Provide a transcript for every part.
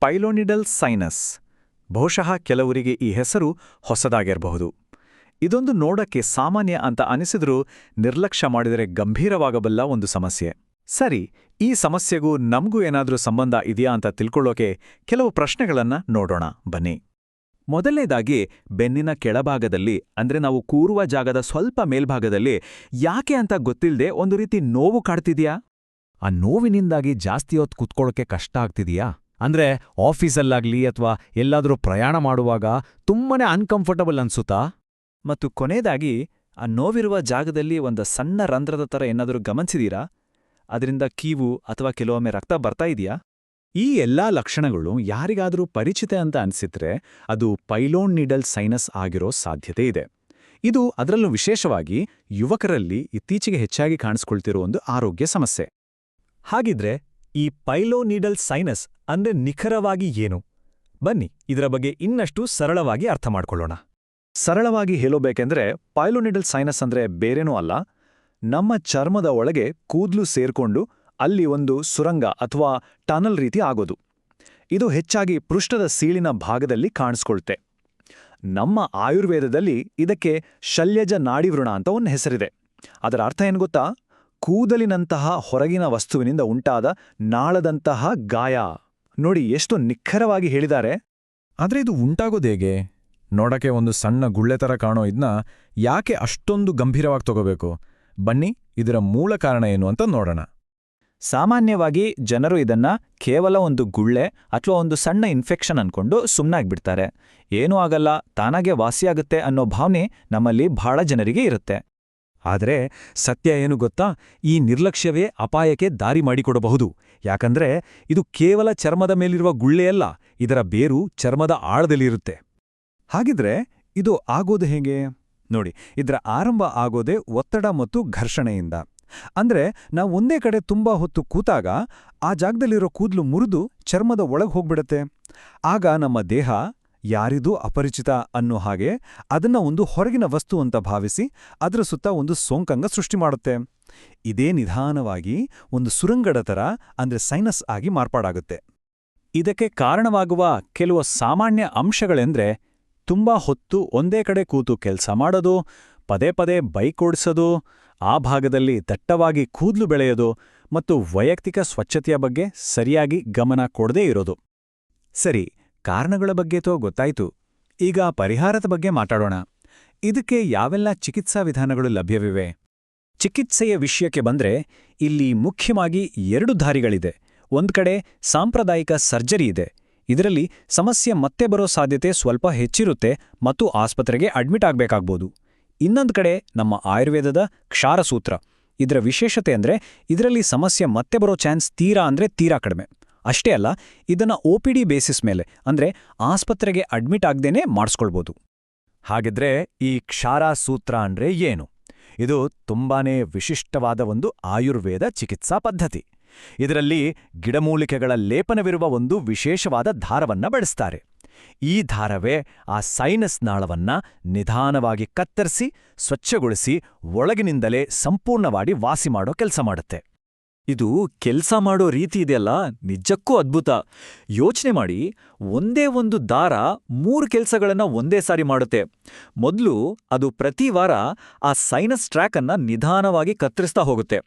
ಪೈಲೋನಿಡಲ್ sinus. ಬಹುಶಃ ಕೆಲವರಿಗೆ ಈ ಹೆಸರು ಹೊಸದಾಗಿರಬಹುದು. ಇದೊಂದು ನೋಡಕ್ಕೆ ಸಾಮಾನ್ಯ ಅಂತ ಅನಿಸಿದ್ರೂ ನಿರ್ಲಕ್ಷ್ಯ ಮಾಡಿದರೆ ಗಂಭೀರವಾಗಬಲ್ಲ ಒಂದು ಸಮಸ್ಯೆ. ಸರಿ, ಈ ಸಮಸ್ಯೆಗೂ ನಮಗೂ ಏನಾದ್ರೂ ಸಂಬಂಧ ಇದೆಯಾ ಅಂತ ತಿಳ್ಕೊಳ್ಳೋಕೆ ಕೆಲವು ಪ್ರಶ್ನೆಗಳನ್ನ ನೋಡೋಣ ಬನ್ನಿ. ಮೊದಲನೇದಾಗಿ, ಬೆನ್ನಿನ ಕೆಳಭಾಗದಲ್ಲಿ ಅಂದ್ರೆ ನಾವು ಕೂರುವ ಜಾಗದ ಸ್ವಲ್ಪ ಮೇಲ್ಭಾಗದಲ್ಲಿ ಯಾಕೆ ಅಂತ ಗೊತ್ತಿಲ್ಲದೆ ಒಂದು ರೀತಿ ನೋವು ಕಾಡ್ತಿದ್ಯಾ? ಆ ನೋವಿನಿಂದಾಗಿ ಜಾಸ್ತಿ ಹೊತ್ತು ಕೂತ್ಕೊಳ್ಳೋಕೆ ಕಷ್ಟ ಆಗ್ತಿದೆಯಾ? ಅಂದ್ರೆ ಆಫೀಸಲ್ಲಾಗ್ಲಿ ಅಥವಾ ಎಲ್ಲಾದ್ರೂ ಪ್ರಯಾಣ ಮಾಡುವಾಗ ತುಂಬಾನೇ ಅನ್ಕಂಫರ್ಟಬಲ್ ಅನ್ಸುತ್ತಾ? ಮತ್ತು ಕೊನೆಯದಾಗಿ, ಆ ನೋವಿರುವ ಜಾಗದಲ್ಲಿ ಒಂದು ಸಣ್ಣ ರಂಧ್ರದ ಥರ ಏನಾದರೂ ಗಮನಿಸಿದೀರಾ? ಅದರಿಂದ ಕೀವು ಅಥವಾ ಕೆಲವೊಮ್ಮೆ ರಕ್ತ ಬರ್ತಾ ಇದೆಯಾ? ಈ ಎಲ್ಲಾ ಲಕ್ಷಣಗಳು ಯಾರಿಗಾದರೂ ಪರಿಚಿತ ಅಂತ ಅನ್ಸಿದ್ರೆ ಅದು ಪೈಲೋನಿಡಲ್ ಸೈನಸ್ ಆಗಿರೋ ಸಾಧ್ಯತೆ ಇದೆ. ಇದು ಅದರಲ್ಲೂ ವಿಶೇಷವಾಗಿ ಯುವಕರಲ್ಲಿ ಇತ್ತೀಚೆಗೆ ಹೆಚ್ಚಾಗಿ ಕಾಣಿಸ್ಕೊಳ್ತಿರೋ ಒಂದು ಆರೋಗ್ಯ ಸಮಸ್ಯೆ. ಹಾಗಿದ್ರೆ ಈ ಪೈಲೋನಿಡಲ್ ಸೈನಸ್ ಅಂದ್ರೆ ನಿಖರವಾಗಿ ಏನು? ಬನ್ನಿ ಇದರ ಬಗ್ಗೆ ಇನ್ನಷ್ಟು ಸರಳವಾಗಿ ಅರ್ಥ ಮಾಡ್ಕೊಳ್ಳೋಣ. ಸರಳವಾಗಿ ಹೇಳೋಬೇಕೆಂದ್ರೆ, ಪೈಲೋನಿಡಲ್ ಸೈನಸ್ ಅಂದ್ರೆ ಬೇರೇನೂ ಅಲ್ಲ, ನಮ್ಮ ಚರ್ಮದ ಒಳಗೆ ಕೂದಲು ಸೇರ್ಕೊಂಡು ಅಲ್ಲಿ ಒಂದು ಸುರಂಗ ಅಥವಾ ಟನಲ್ ರೀತಿ ಆಗೋದು. ಇದು ಹೆಚ್ಚಾಗಿ ಪೃಷ್ಠದ ಸೀಳಿನ ಭಾಗದಲ್ಲಿ ಕಾಣಿಸ್ಕೊಳ್ತೆ. ನಮ್ಮ ಆಯುರ್ವೇದದಲ್ಲಿ ಇದಕ್ಕೆ ಶಲ್ಯಜ ನಾಡಿವೃಣ ಅಂತ ಒಂದು ಹೆಸರಿದೆ. ಅದರ ಅರ್ಥ ಏನು ಗೊತ್ತಾ? ಕೂದಲಿನಂತಹ ಹೊರಗಿನ ವಸ್ತುವಿನಿಂದ ಉಂಟಾದ ನಾಳದಂತಹ ಗಾಯ. ನೋಡಿ ಎಷ್ಟು ನಿಖರವಾಗಿ ಹೇಳಿದ್ದಾರೆ. ಆದ್ರೆ ಇದು ಉಂಟಾಗೋದೇಗೆ? ನೋಡಕ್ಕೆ ಒಂದು ಸಣ್ಣ ಗುಳ್ಳೆ ಥರ ಕಾಣೋ ಇದನ್ನ ಯಾಕೆ ಅಷ್ಟೊಂದು ಗಂಭೀರವಾಗಿ ತಗೋಬೇಕು? ಬನ್ನಿ ಇದರ ಮೂಲ ಕಾರಣ ಏನು ಅಂತ ನೋಡೋಣ. ಸಾಮಾನ್ಯವಾಗಿ ಜನರು ಇದನ್ನ ಕೇವಲ ಒಂದು ಗುಳ್ಳೆ ಅಥವಾ ಒಂದು ಸಣ್ಣ ಇನ್ಫೆಕ್ಷನ್ ಅನ್ಕೊಂಡು ಸುಮ್ಮನಾಗ್ಬಿಡ್ತಾರೆ. ಏನೂ ಆಗಲ್ಲ, ತಾನಾಗೆ ವಾಸಿಯಾಗುತ್ತೆ ಅನ್ನೋ ಭಾವನೆ ನಮ್ಮಲ್ಲಿ ಬಹಳ ಜನರಿಗೆ ಇರುತ್ತೆ. ಆದರೆ ಸತ್ಯ ಏನು ಗೊತ್ತಾ? ಈ ನಿರ್ಲಕ್ಷ್ಯವೇ ಅಪಾಯಕ್ಕೆ ದಾರಿ ಮಾಡಿಕೊಡಬಹುದು. ಯಾಕಂದ್ರೆ ಇದು ಕೇವಲ ಚರ್ಮದ ಮೇಲಿರುವ ಗುಳ್ಳೆಯಲ್ಲ, ಇದರ ಬೇರು ಚರ್ಮದ ಆಳದಲ್ಲಿರುತ್ತೆ. ಹಾಗಿದ್ರೆ ಇದು ಆಗೋದು ಹೇಗೆ? ನೋಡಿ, ಇದರ ಆರಂಭ ಆಗೋದೇ ಒತ್ತಡ ಮತ್ತು ಘರ್ಷಣೆಯಿಂದ. ಅಂದ್ರೆ ನಾವು ಒಂದೇ ಕಡೆ ತುಂಬಾ ಹೊತ್ತು ಕೂತಾಗ ಆ ಜಾಗದಲ್ಲಿರೋ ಕೂದಲು ಮುರಿದು ಚರ್ಮದ ಒಳಗೆ ಹೋಗ್ಬಿಡತ್ತೆ. ಆಗ ನಮ್ಮ ದೇಹ ಯಾರಿದೂ ಅಪರಿಚಿತ ಅನ್ನೋ ಹಾಗೆ ಅದನ್ನ ಒಂದು ಹೊರಗಿನ ವಸ್ತು ಅಂತ ಭಾವಿಸಿ ಅದರ ಸುತ್ತ ಒಂದು ಸೋಂಕಂಗ ಸೃಷ್ಟಿ ಮಾಡುತ್ತೆ. ಇದೇ ನಿಧಾನವಾಗಿ ಒಂದು ಸುರಂಗದ ಥರ ಅಂದ್ರೆ ಸೈನಸ್ ಆಗಿ ಮಾರ್ಪಾಡಾಗುತ್ತೆ. ಇದಕ್ಕೆ ಕಾರಣವಾಗುವ ಕೆಲವು ಸಾಮಾನ್ಯ ಅಂಶಗಳೆಂದ್ರೆ ತುಂಬಾ ಹೊತ್ತು ಒಂದೇ ಕಡೆ ಕೂತು ಕೆಲಸ ಮಾಡೋದು, ಪದೇ ಪದೇ ಬೈಕ್ ಓಡಿಸೋದು, ಆ ಭಾಗದಲ್ಲಿ ದಟ್ಟವಾಗಿ ಕೂದಲು ಬೆಳೆಯೋದು ಮತ್ತು ವೈಯಕ್ತಿಕ ಸ್ವಚ್ಛತೆಯ ಬಗ್ಗೆ ಸರಿಯಾಗಿ ಗಮನ ಕೊಡದೇ ಇರೋದು. ಸರಿ, ಕಾರಣಗಳ ಬಗ್ಗೆತೋ ಗೊತ್ತಾಯ್ತು. ಈಗ ಪರಿಹಾರದ ಬಗ್ಗೆ ಮಾತಾಡೋಣ. ಇದಕ್ಕೆ ಯಾವೆಲ್ಲ ಚಿಕಿತ್ಸಾ ವಿಧಾನಗಳು ಲಭ್ಯವಿವೆ? ಚಿಕಿತ್ಸೆಯ ವಿಷಯಕ್ಕೆ ಬಂದ್ರೆ ಇಲ್ಲಿ ಮುಖ್ಯವಾಗಿ 2 ದಾರಿಗಳಿದೆ. ಒಂದ್ ಕಡೆ ಸಾಂಪ್ರದಾಯಿಕ ಸರ್ಜರಿ ಇದೆ. ಇದರಲ್ಲಿ ಸಮಸ್ಯೆ ಮತ್ತೆ ಬರೋ ಸಾಧ್ಯತೆ ಸ್ವಲ್ಪ ಹೆಚ್ಚಿರುತ್ತೆ ಮತ್ತು ಆಸ್ಪತ್ರೆಗೆ ಅಡ್ಮಿಟ್ ಆಗ್ಬೇಕಾಗ್ಬೋದು. ಇನ್ನೊಂದು ಕಡೆ ನಮ್ಮ ಆಯುರ್ವೇದದ ಕ್ಷಾರಸೂತ್ರ. ಇದರ ವಿಶೇಷತೆ ಅಂದ್ರೆ ಇದರಲ್ಲಿ ಸಮಸ್ಯೆ ಮತ್ತೆ ಬರೋ ಚಾನ್ಸ್ ತೀರಾ ಕಡಿಮೆ. ಅಷ್ಟೇ ಅಲ್ಲ, ಇದನ್ನ OPD ಬೇಸಿಸ್ ಮೇಲೆ ಅಂದ್ರೆ ಆಸ್ಪತ್ರೆಗೆ ಅಡ್ಮಿಟ್ ಆಗ್ದೇನೆ ಮಾಡಿಸ್ಕೊಳ್ಬೋದು. ಹಾಗಿದ್ರೆ ಈ ಕ್ಷಾರಸೂತ್ರ ಅಂದ್ರೆ ಏನು? ಇದು ತುಂಬಾನೇ ವಿಶಿಷ್ಟವಾದ ಒಂದು ಆಯುರ್ವೇದ ಚಿಕಿತ್ಸಾ ಪದ್ಧತಿ. ಇದರಲ್ಲಿ ಗಿಡಮೂಲಿಕೆಗಳ ಲೇಪನವಿರುವ ಒಂದು ವಿಶೇಷವಾದ ದಾರವನ್ನ ಬಳಸ್ತಾರೆ. ಈ ದಾರವೇ ಆ ಸೈನಸ್ ನಾಳವನ್ನ ನಿಧಾನವಾಗಿ ಕತ್ತರಿಸಿ ಸ್ವಚ್ಛಗೊಳಿಸಿ ಒಳಗಿನಿಂದಲೇ ಸಂಪೂರ್ಣವಾಗಿ ವಾಸಿ ಮಾಡೋ ಕೆಲಸ ಮಾಡುತ್ತೆ. ಇದು ಕೆಲಸ ಮಾಡೋ ರೀತಿ ಇದೆಯಲ್ಲ, ನಿಜಕ್ಕೂ ಅದ್ಭುತ. ಯೋಚನೆ ಮಾಡಿ, ಒಂದೇ ಒಂದು ದಾರ 3 ಕೆಲಸಗಳನ್ನ ಒಂದೇ ಸಾರಿ ಮಾಡುತ್ತೆ. ಮೊದಲು ಅದು ಪ್ರತಿ ವಾರ ಆ ಸೈನಸ್ ಟ್ರ್ಯಾಕ್ ಅನ್ನ ನಿಧಾನವಾಗಿ ಕತ್ತರಿಸ್ತಾ ಹೋಗುತ್ತೆ.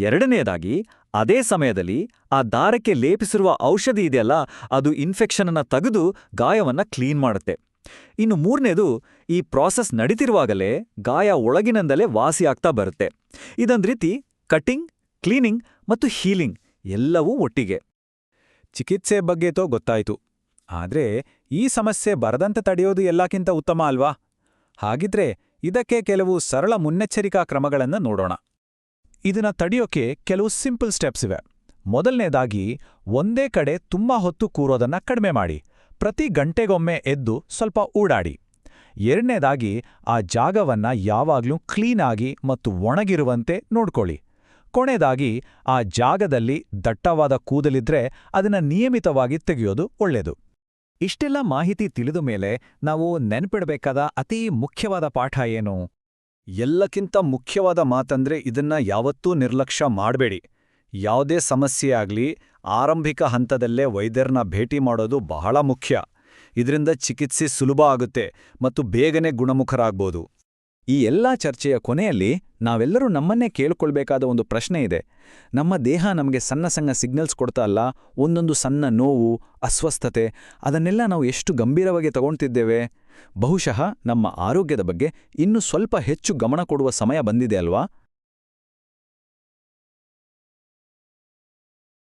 ಎರಡನೆಯದಾಗಿ, ಅದೇ ಸಮಯದಲ್ಲಿ ಆ ದಾರಕ್ಕೆ ಲೇಪಿಸಿರುವ ಔಷಧಿ ಇದೆಯಲ್ಲ, ಅದು ಇನ್ಫೆಕ್ಷನ್ ಅನ್ನ ತೆಗೆದು ಗಾಯವನ್ನ ಕ್ಲೀನ್ ಮಾಡುತ್ತೆ. ಇನ್ನು ಮೂರನೇದು, ಈ ಪ್ರಾಸೆಸ್ ನಡೀತಿರುವಾಗಲೇ ಗಾಯ ಒಳಗಿನಿಂದಲೇ ವಾಸಿಯಾಗ್ತಾ ಬರುತ್ತೆ. ಇದೊಂದು ರೀತಿ ಕಟಿಂಗ್, ಕ್ಲೀನಿಂಗ್ ಮತ್ತು ಹೀಲಿಂಗ್ ಎಲ್ಲವೂ ಒಟ್ಟಿಗೆ. ಚಿಕಿತ್ಸೆ ಬಗ್ಗೆತೋ ಗೊತ್ತಾಯ್ತು. ಆದ್ರೆ ಈ ಸಮಸ್ಯೆ ಬರದಂತೆ ತಡೆಯೋದು ಎಲ್ಲಕ್ಕಿಂತ ಉತ್ತಮ ಅಲ್ವಾ? ಹಾಗಿದ್ರೆ ಇದಕ್ಕೆ ಕೆಲವು ಸರಳ ಮುನ್ನೆಚ್ಚರಿಕಾ ಕ್ರಮಗಳನ್ನ ನೋಡೋಣ. ಇದನ್ನ ತಡೆಯೋಕೆ ಕೆಲವು ಸಿಂಪಲ್ ಸ್ಟೆಪ್ಸ್ ಇವೆ. ಮೊದಲನೇದಾಗಿ, ಒಂದೇ ಕಡೆ ತುಂಬಾ ಹೊತ್ತು ಕೂರೋದನ್ನ ಕಡಿಮೆ ಮಾಡಿ. ಪ್ರತಿ ಗಂಟೆಗೊಮ್ಮೆ ಎದ್ದು ಸ್ವಲ್ಪ ಓಡಾಡಿ. ಎರಡನೇದಾಗಿ, ಆ ಜಾಗವನ್ನ ಯಾವಾಗ್ಲೂ ಕ್ಲೀನಾಗಿ ಮತ್ತು ಒಣಗಿರುವಂತೆ ನೋಡ್ಕೊಳ್ಳಿ. ಕೊನೆಯದಾಗಿ, ಆ ಜಾಗದಲ್ಲಿ ದಟ್ಟವಾದ ಕೂದಲಿದ್ರೆ ಅದನ್ನ ನಿಯಮಿತವಾಗಿ ತೆಗೆಯೋದು ಒಳ್ಳೆಯದು. ಇಷ್ಟೆಲ್ಲ ಮಾಹಿತಿ ತಿಳಿದ ಮೇಲೆ ನಾವು ನೆನಪಿಡಬೇಕಾದ ಅತೀ ಮುಖ್ಯವಾದ ಪಾಠ ಏನು? ಎಲ್ಲಕ್ಕಿಂತ ಮುಖ್ಯವಾದ ಮಾತಂದ್ರೆ ಇದನ್ನ ಯಾವತ್ತೂ ನಿರ್ಲಕ್ಷ್ಯ ಮಾಡಬೇಡಿ. ಯಾವುದೇ ಸಮಸ್ಯೆ ಆಗ್ಲಿ ಆರಂಭಿಕ ಹಂತದಲ್ಲೇ ವೈದ್ಯರನ್ನ ಭೇಟಿ ಮಾಡೋದು ಬಹಳ ಮುಖ್ಯ. ಇದರಿಂದ ಚಿಕಿತ್ಸೆ ಸುಲಭ ಆಗುತ್ತೆ ಮತ್ತು ಬೇಗನೆ ಗುಣಮುಖರಾಗ್ಬೋದು. ಈ ಎಲ್ಲಾ ಚರ್ಚೆಯ ಕೊನೆಯಲ್ಲಿ ನಾವೆಲ್ಲರೂ ನಮ್ಮನ್ನೇ ಕೇಳ್ಕೊಳ್ಬೇಕಾದ ಒಂದು ಪ್ರಶ್ನೆ ಇದೆ. ನಮ್ಮ ದೇಹ ನಮಗೆ ಸಣ್ಣ ಸಣ್ಣ ಸಿಗ್ನಲ್ಸ್ ಕೊಡ್ತಾ ಅಲ್ಲ, ಒಂದೊಂದು ಸಣ್ಣ ನೋವು, ಅಸ್ವಸ್ಥತೆ, ಅದನ್ನೆಲ್ಲ ನಾವು ಎಷ್ಟು ಗಂಭೀರವಾಗಿ ತಗೊಳ್ತಿದ್ದೇವೆ? ಬಹುಶಃ ನಮ್ಮ ಆರೋಗ್ಯದ ಬಗ್ಗೆ ಇನ್ನೂ ಸ್ವಲ್ಪ ಹೆಚ್ಚು ಗಮನ ಕೊಡುವ ಸಮಯ ಬಂದಿದೆ ಅಲ್ವಾ?